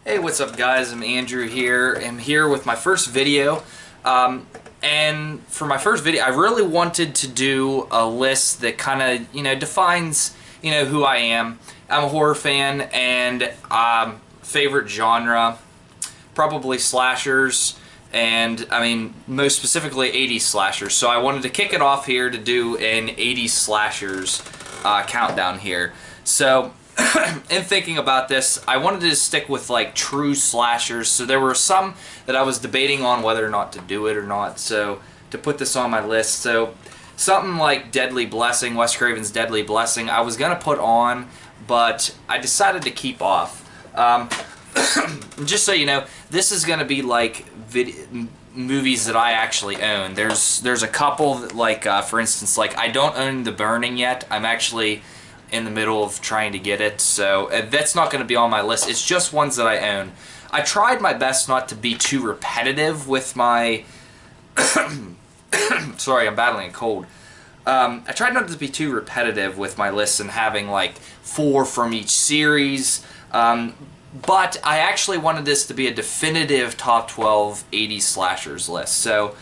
Hey, what's up guys? I'm Andrew here. I'm here with my first video. And for my first video, I really wanted to do a list that kind of, defines, who I am. I'm a horror fan and favorite genre, probably slashers, and I mean, most specifically 80s slashers. So I wanted to kick it off here to do an 80s slashers countdown here. So in thinking about this, I wanted to stick with like true slashers. So there were some that I was debating on whether or not to do it or not. So to put this on my list, so something like Deadly Blessing, Wes Craven's Deadly Blessing, I was gonna put on, but I decided to keep off. Just so you know, this is gonna be like movies that I actually own. There's a couple that, like for instance, like I don't own The Burning yet. I'm actually in the middle of trying to get it, so that's not going to be on my list. It's just ones that I own. I tried my best not to be too repetitive with my sorry, I'm battling a cold. I tried not to be too repetitive with my lists and having like 4 from each series, but I actually wanted this to be a definitive top 12 80s slashers list. So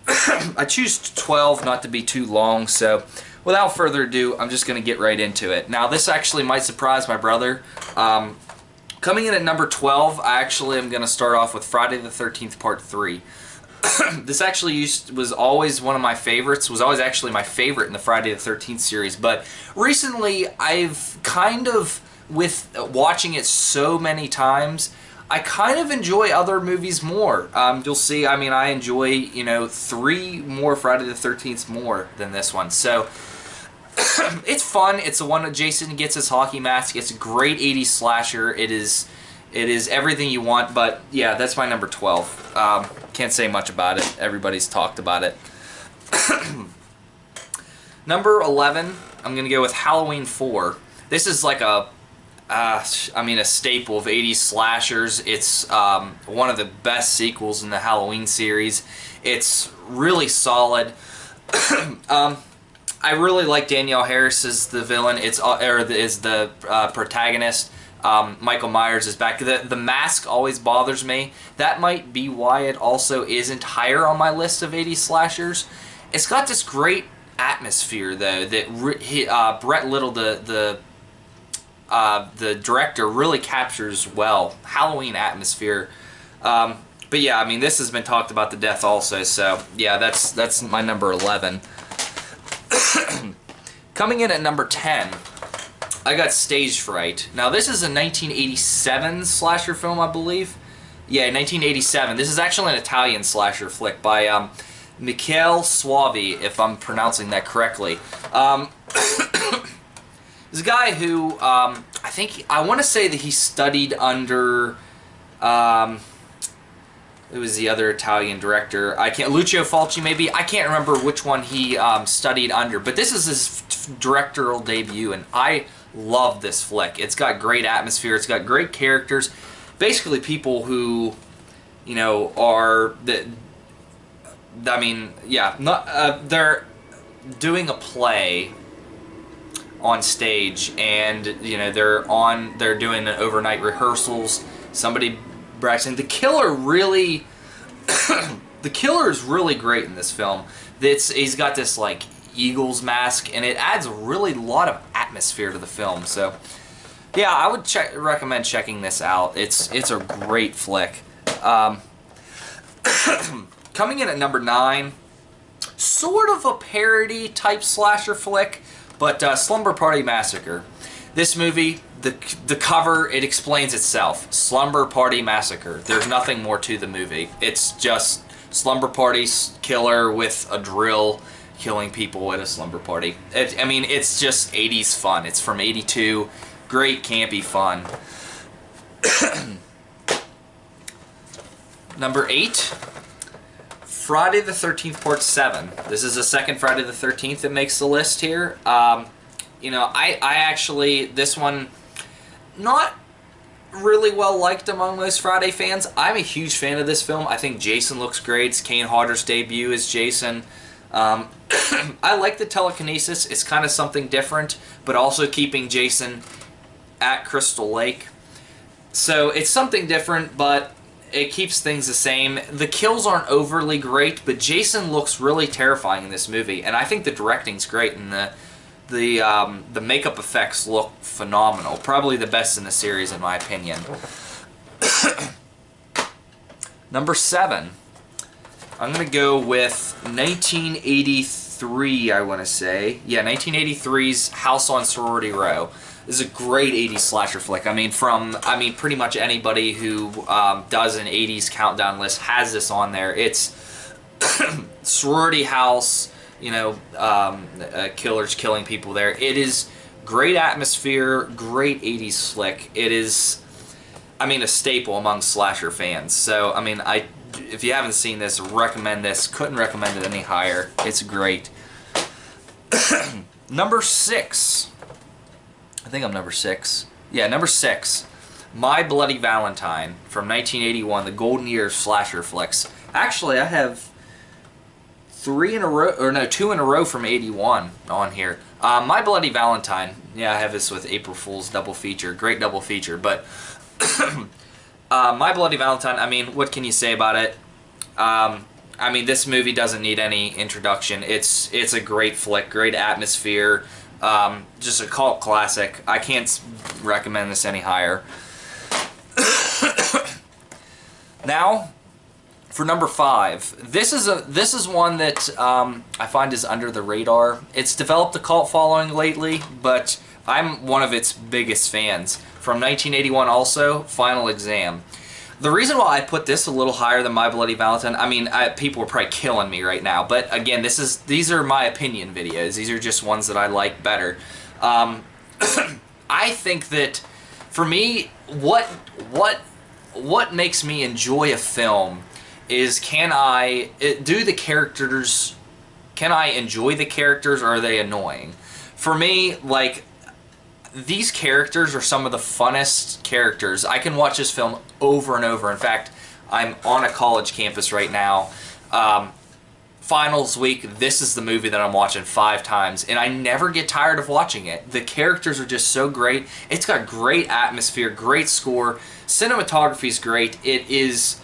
I choose 12 not to be too long, so without further ado, I'm just going to get right into it. Now, this actually might surprise my brother. Coming in at number 12, I actually am going to start off with Friday the 13th Part 3. This actually was always one of my favorites, was always actually my favorite in the Friday the 13th series, but recently I've kind of, with watching it so many times, I kind of enjoy other movies more. You'll see, I mean, I enjoy, 3 more Friday the 13th more than this one. So it's fun. It's the one that Jason gets his hockey mask. It's a great 80s slasher. It is everything you want, but yeah, that's my number 12. Can't say much about it. Everybody's talked about it. Number 11, I'm going to go with Halloween 4. This is like a staple of 80s slashers. It's one of the best sequels in the Halloween series. It's really solid. I really like Danielle Harris as the villain. Is the protagonist. Michael Myers is back. The mask always bothers me. That might be why it also isn't higher on my list of 80s slashers. It's got this great atmosphere though that Brett Little, the director, really captures well. Halloween atmosphere. But yeah, I mean, this has been talked about to death also, so yeah, that's my number 11. Coming in at number 10, I got Stage Fright. Now, this is a 1987 slasher film, I believe. Yeah, 1987. This is actually an Italian slasher flick by Michele Soavi, if I'm pronouncing that correctly. This guy who, I want to say that he studied under, it was the other Italian director, Lucio Fulci maybe, I can't remember which one he studied under, but this is his directorial debut, and I love this flick. It's got great atmosphere, it's got great characters, basically people who, are, they're doing a play on stage, and they're doing overnight rehearsals. Somebody brags in. The killer really the killer is really great in this film. He's got this like eagle's mask, and it adds a really lot of atmosphere to the film. So yeah, I would recommend checking this out. It's a great flick. Coming in at number 9, sort of a parody type slasher flick, but Slumber Party Massacre. This movie, the cover, it explains itself. Slumber Party Massacre. There's nothing more to the movie. It's just slumber party killer with a drill killing people at a slumber party. It's just 80s fun. It's from 82. Great campy fun. Number 8, Friday the 13th Part 7. This is the second Friday the 13th that makes the list here. I actually, this one, not really well liked among most Friday fans. I'm a huge fan of this film. I think Jason looks great. It's Kane Hodder's debut as Jason. I like the telekinesis. It's kind of something different, but also keeping Jason at Crystal Lake. So it's something different, but it keeps things the same. The kills aren't overly great, but Jason looks really terrifying in this movie, and I think the directing's great, and the makeup effects look phenomenal. Probably the best in the series, in my opinion. Number 7. I'm going to go with 1983, I want to say. Yeah, 1983's House on Sorority Row. This is a great 80s slasher flick. I mean, pretty much anybody who does an 80s countdown list has this on there. It's sorority house, you know, killers killing people there. It is great atmosphere, great 80s flick. It is, I mean, a staple among slasher fans. So, I mean, if you haven't seen this, recommend this. Couldn't recommend it any higher. It's great. Number 6. I think I'm number 6. Yeah, number 6. My Bloody Valentine from 1981, the golden year of slasher flicks. Actually, I have 2 in a row from 81 on here. My Bloody Valentine. Yeah, I have this with April Fool's double feature. Great double feature, but My Bloody Valentine, I mean, what can you say about it? I mean, this movie doesn't need any introduction. It's a great flick, great atmosphere, just a cult classic. I can't recommend this any higher. Now, for number 5, this is one that I find is under the radar. It's developed a cult following lately, but I'm one of its biggest fans. From 1981 also, Final Exam. The reason why I put this a little higher than My Bloody Valentine, I mean, people are probably killing me right now, but again, these are my opinion videos. These are just ones that I like better. I think that, for me, what makes me enjoy a film is can I enjoy the characters, or are they annoying? For me, like, these characters are some of the funnest characters. I can watch this film over and over. In fact, I'm on a college campus right now. Finals week, this is the movie that I'm watching 5 times, and I never get tired of watching it. The characters are just so great. It's got great atmosphere, great score. Cinematography is great. It is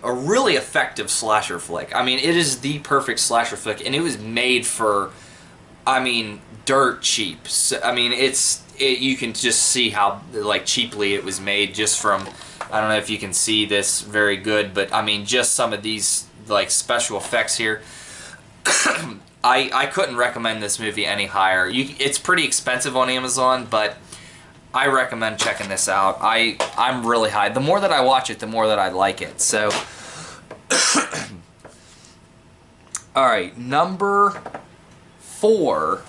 a really effective slasher flick. I mean, it is the perfect slasher flick, and it was made for, I mean, dirt cheap. So, I mean, you can just see how, like, cheaply it was made just from, I don't know if you can see this very good, but I mean, just some of these, like, special effects here. I couldn't recommend this movie any higher. It's pretty expensive on Amazon, but I recommend checking this out. I'm really high. The more that I watch it, the more that I like it. So, alright, number 4.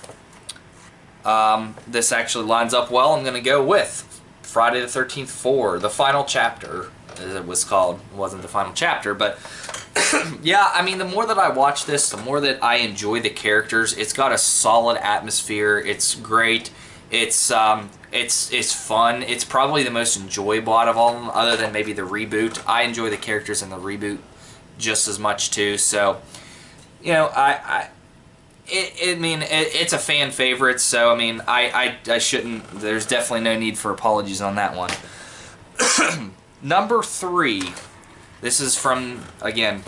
This actually lines up well. I'm going to go with Friday the 13th 4, the final chapter, as it was called. It wasn't the final chapter, but yeah, I mean, the more that I watch this, the more that I enjoy the characters. It's got a solid atmosphere. It's great. It's fun. It's probably the most enjoyable out of all of them, other than maybe the reboot. I enjoy the characters in the reboot just as much too. So, you know, it's a fan favorite, so I mean, I shouldn't. There's definitely no need for apologies on that one. Number 3. This is from, again,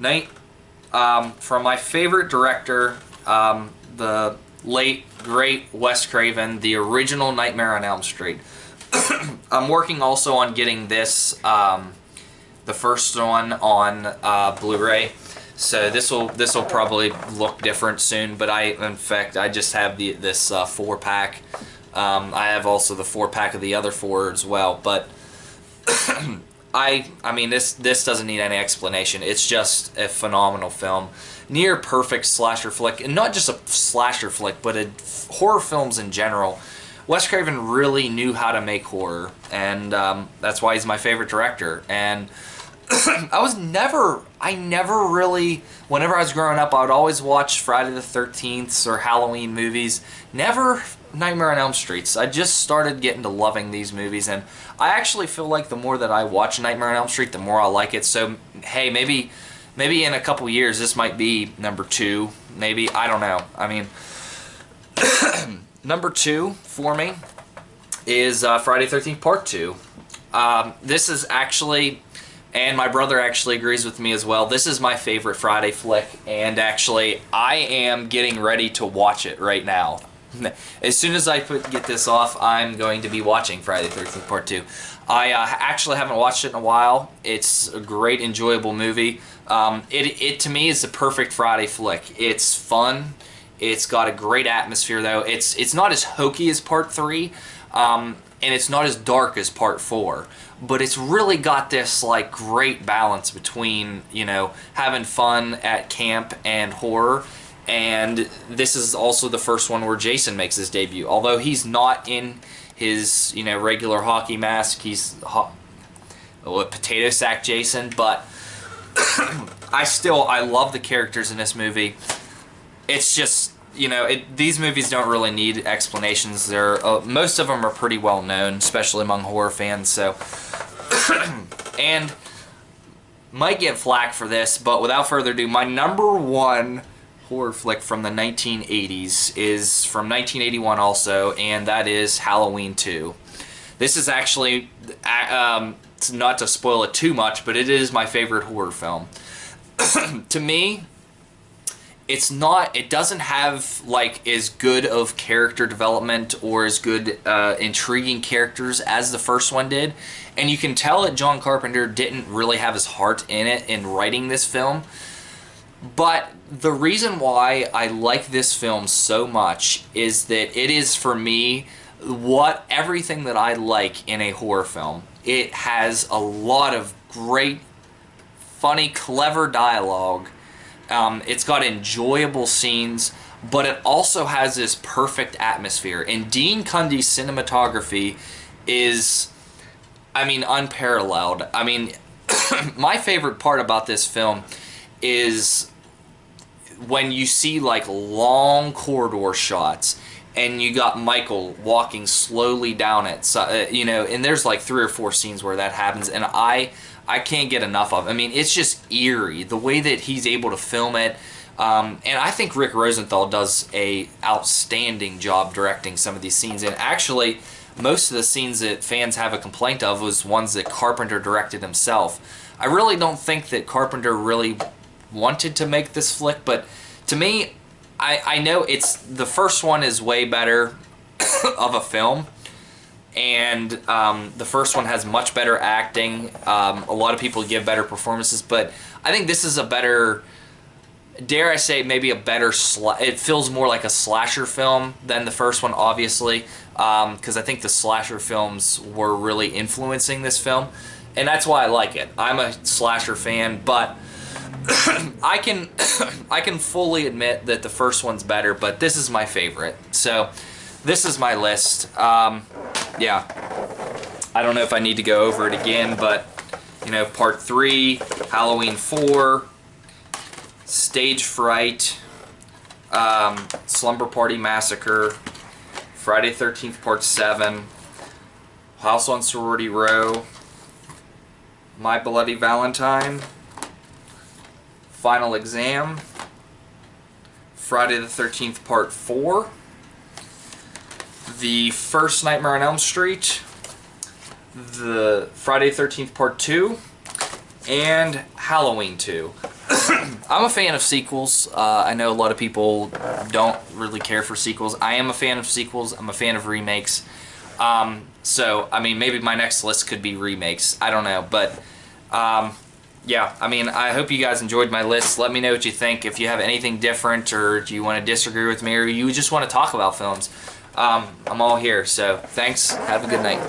from my favorite director, the late great Wes Craven, the original Nightmare on Elm Street. I'm working also on getting this, the first one on Blu-ray. So this will probably look different soon, but in fact I just have this 4-pack. I have also the 4-pack of the other 4 as well, but I mean, this doesn't need any explanation. It's just a phenomenal film, near perfect slasher flick, and not just a slasher flick, but horror films in general. Wes Craven really knew how to make horror, and that's why he's my favorite director. And I never really, whenever I was growing up, I would always watch Friday the 13th or Halloween movies. Never Nightmare on Elm Street. I just started getting to loving these movies, and I actually feel like the more that I watch Nightmare on Elm Street, the more I like it. So, hey, maybe in a couple years this might be number 2. Maybe, I don't know. I mean, number 2 for me is Friday the 13th Part 2. This is actually, and my brother actually agrees with me as well, this is my favorite Friday flick, and actually I am getting ready to watch it right now. As soon as I get this off, I'm going to be watching Friday the 13th Part 2. I actually haven't watched it in a while. It's a great, enjoyable movie. It to me is the perfect Friday flick. It's fun. It's got a great atmosphere, though. It's not as hokey as Part 3, and it's not as dark as Part 4. But it's really got this like great balance between, you know, having fun at camp and horror. And this is also the first one where Jason makes his debut. Although he's not in his, you know, regular hockey mask, he's potato sack Jason. But I love the characters in this movie. It's just, you know, these movies don't really need explanations. They're most of them are pretty well known, especially among horror fans. So, and might get flack for this, but without further ado, my number one horror flick from the 1980s is from 1981 also, and that is Halloween 2. This is actually, not to spoil it too much, but it is my favorite horror film. To me, it doesn't have like as good of character development or as good intriguing characters as the first one did, and you can tell that John Carpenter didn't really have his heart in it in writing this film. But the reason why I like this film so much is that it is, for me, everything that I like in a horror film. It has a lot of great, funny, clever dialogue. It's got enjoyable scenes, but it also has this perfect atmosphere. And Dean Cundey's cinematography is, I mean, unparalleled. I mean, my favorite part about this film is when you see like long corridor shots and you got Michael walking slowly down it, so, you know, and there's like 3 or 4 scenes where that happens, and I can't get enough of it. I mean, it's just eerie the way that he's able to film it, and I think Rick Rosenthal does a outstanding job directing some of these scenes. And actually, most of the scenes that fans have a complaint of was ones that Carpenter directed himself. I really don't think that Carpenter really wanted to make this flick, but to me, I know the first one is way better of a film, and the first one has much better acting. A lot of people give better performances, but I think this is a better, dare I say, maybe a better, it feels more like a slasher film than the first one, obviously, because I think the slasher films were really influencing this film, and that's why I like it. I'm a slasher fan, but I can fully admit that the first one's better, but this is my favorite. So this is my list. Yeah, I don't know if I need to go over it again, but you know, Part 3, Halloween 4, Stage Fright, Slumber Party Massacre, Friday the 13th Part 7, House on Sorority Row, My Bloody Valentine, Final Exam, Friday the 13th Part 4, the first Nightmare on Elm Street, the Friday the 13th Part 2, and Halloween 2. I'm a fan of sequels. I know a lot of people don't really care for sequels. I am a fan of sequels. I'm a fan of remakes. So, I mean, maybe my next list could be remakes. I don't know, but yeah, I mean, I hope you guys enjoyed my list. Let me know what you think. If you have anything different, or do you want to disagree with me, or you just want to talk about films, I'm all here. So thanks. Have a good night.